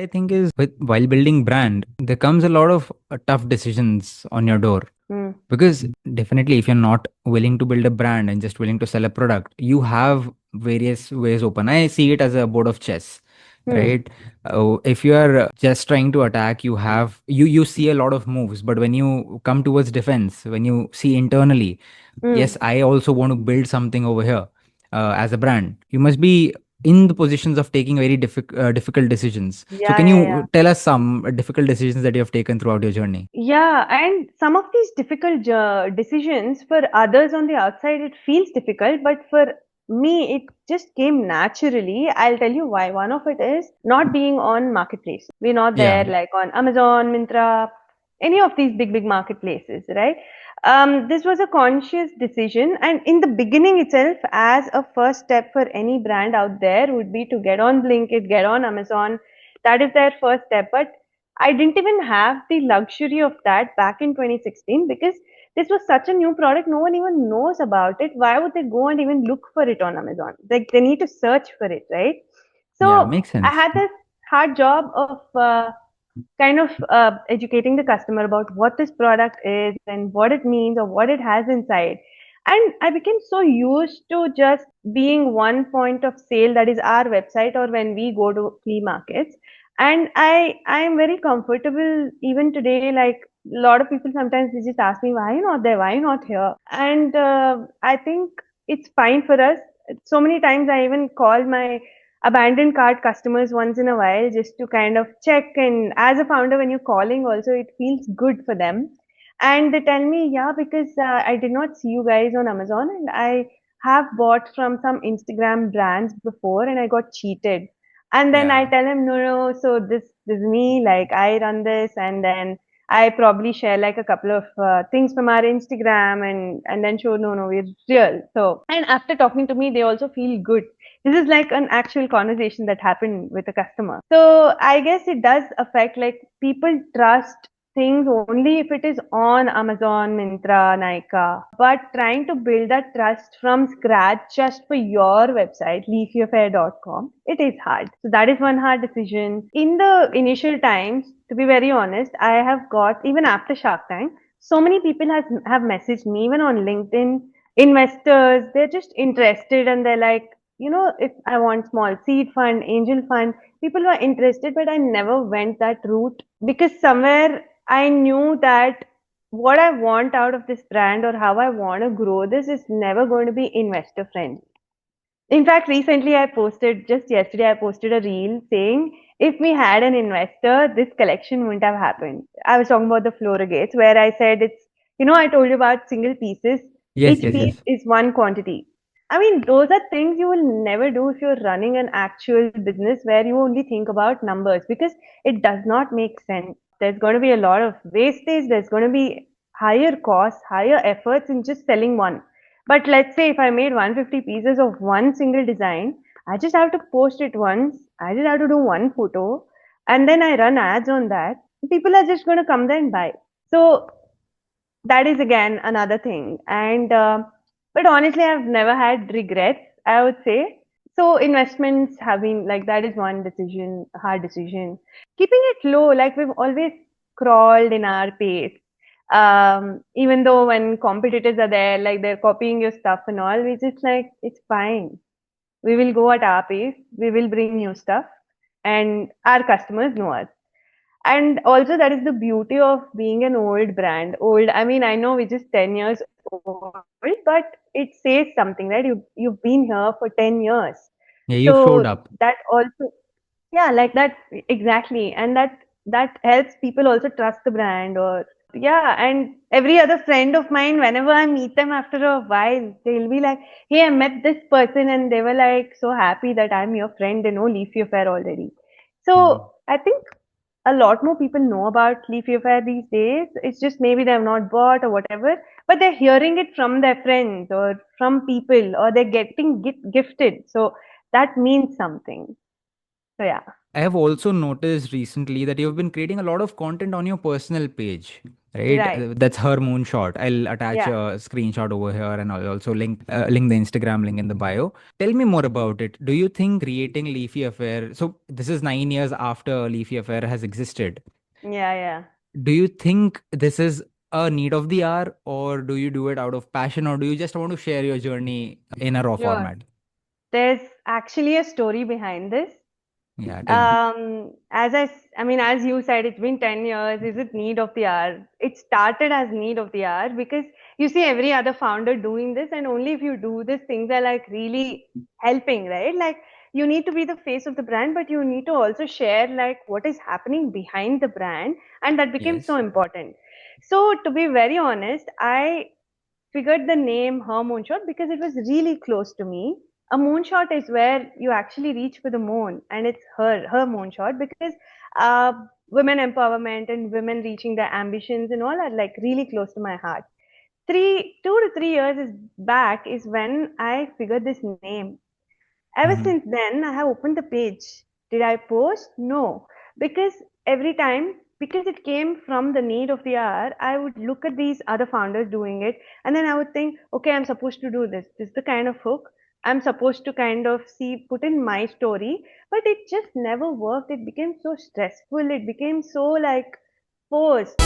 I think is while building brand, there comes a lot of tough decisions on your door. Mm. Because definitely, if you're not willing to build a brand and just willing to sell a product, you have various ways open. I see it as a board of chess, Hmm. right? If you are just trying to attack, you see a lot of moves. But when you come towards defense, when you see internally, Hmm. yes, I also want to build something over here as a brand. You must be in the positions of taking very difficult decisions. So, Yeah, can yeah, yeah. you tell us some difficult decisions that you have taken throughout your journey? Yeah, and some of these difficult decisions for others on the outside, it feels difficult, but for me, it just came naturally. I'll tell you why. One of it is not being on marketplace. We're not Yeah, there like on Amazon, Myntra, any of these big marketplaces, right? This was a conscious decision, and in the beginning itself, as a first step for any brand out there, would be to get on Blinkit, get on Amazon. That is their first step, but I didn't even have the luxury of that back in 2016 because this was such a new product. No one even knows about it. Why would they go and even look for it on Amazon? Like they need to search for it, right? yeah, So makes I sense. had this hard job of kind of educating the customer about what this product is and what it means or what it has inside. And I became so used to just being one point of sale, that is our website or when we go to flea markets. And I am very comfortable even today. Like a lot of people sometimes they just ask me, why are you not there? Why are you not here? And I think it's fine for us. So many times I even call my abandoned cart customers once in a while just to kind of check. And as a founder, when you're calling, also it feels good for them. And they tell me, yeah, because I did not see you guys on Amazon and I have bought from some Instagram brands before and I got cheated. And then I Yeah. tell them, no, no, so this is me, like I run this, and then I probably share like a couple of things from our Instagram and then show, no, no, we're real. So, and after talking to me, they also feel good. This is like an actual conversation that happened with a customer. So I guess it does affect, like people trust things only if it is on Amazon, Myntra, Nykaa. But trying to build that trust from scratch just for your website, leafyaffair.com, it is hard. So that is one hard decision. In the initial times, to be very honest, I have got, even after Shark Tank, so many people have messaged me, even on LinkedIn, investors, they're just interested and they're like, if I want small seed fund, angel fund, people were interested, but I never went that route because somewhere I knew that what I want out of this brand or how I want to grow this is never going to be investor friendly. In fact, recently just yesterday, I posted a reel saying if we had an investor, this collection wouldn't have happened. I was talking about the Floregates, where I said I told you about single pieces. Yes, Each yes, piece yes. is one quantity. I mean, those are things you will never do if you're running an actual business where you only think about numbers because it does not make sense. There's going to be a lot of wastage, there's going to be higher costs, higher efforts in just selling one. But let's say if I made 150 pieces of one single design, I just have to post it once, I just have to do one photo, and then I run ads on that. People are just going to come there and buy. So that is again another thing. And but honestly, I've never had regrets, I would say. So investments have been like that is one decision, hard decision. Keeping it low, like we've always crawled in our pace. Even though when competitors are there, like they're copying your stuff and all, we just like it's fine. We will go at our pace. We will bring new stuff, and our customers know us. And also, that is the beauty of being an old brand. Old, I mean, I know we're just 10 years old, but it says something, right? You've been here for 10 years. Yeah, you've showed So up. that also, yeah, like that, exactly. And that helps people also trust the brand. Or yeah, and every other friend of mine, whenever I meet them after a while, they'll be like, hey, I met this person and they were like so happy that I'm your friend. They know Leafy Affair already. Mhm. So I think a lot more people know about Leafy Affair these days. It's just maybe they've not bought or whatever, but they're hearing it from their friends or from people, or they're getting gifted. So that means something. So yeah. I have also noticed recently that you've been creating a lot of content on your personal page, right? Right. That's her moonshot. I'll attach Yeah. a screenshot over here, and I'll also link the Instagram link in the bio. Tell me more about it. Do you think creating Leafy Affair? So this is 9 years after Leafy Affair has existed. Yeah. Yeah. Do you think this is a need of the hour, or do you do it out of passion, or do you just want to share your journey in a raw Sure. format? There's actually a story behind this. Yeah, tell me. I mean, as you said, it's been 10 years. Is it need of the hour? It started as need of the hour because you see every other founder doing this, and only if you do this, things are like really helping, right? Like you need to be the face of the brand, but you need to also share like what is happening behind the brand, and that became so Yes. important. So, to be very honest, I figured the name her moonshot because it was really close to me. A moonshot is where you actually reach for the moon, and it's her moonshot because uh, women empowerment and women reaching their ambitions and all are like really close to my heart. 2 to 3 years is back is when I figured this name. Ever Mm-hmm. since then, I have opened the page. Did I post? No. Because every time, because it came from the need of the hour, I would look at these other founders doing it, and then I would think, okay, I'm supposed to do this. This is the kind of hook I'm supposed to kind of see, put in my story. But it just never worked. It became so stressful. It became so like forced.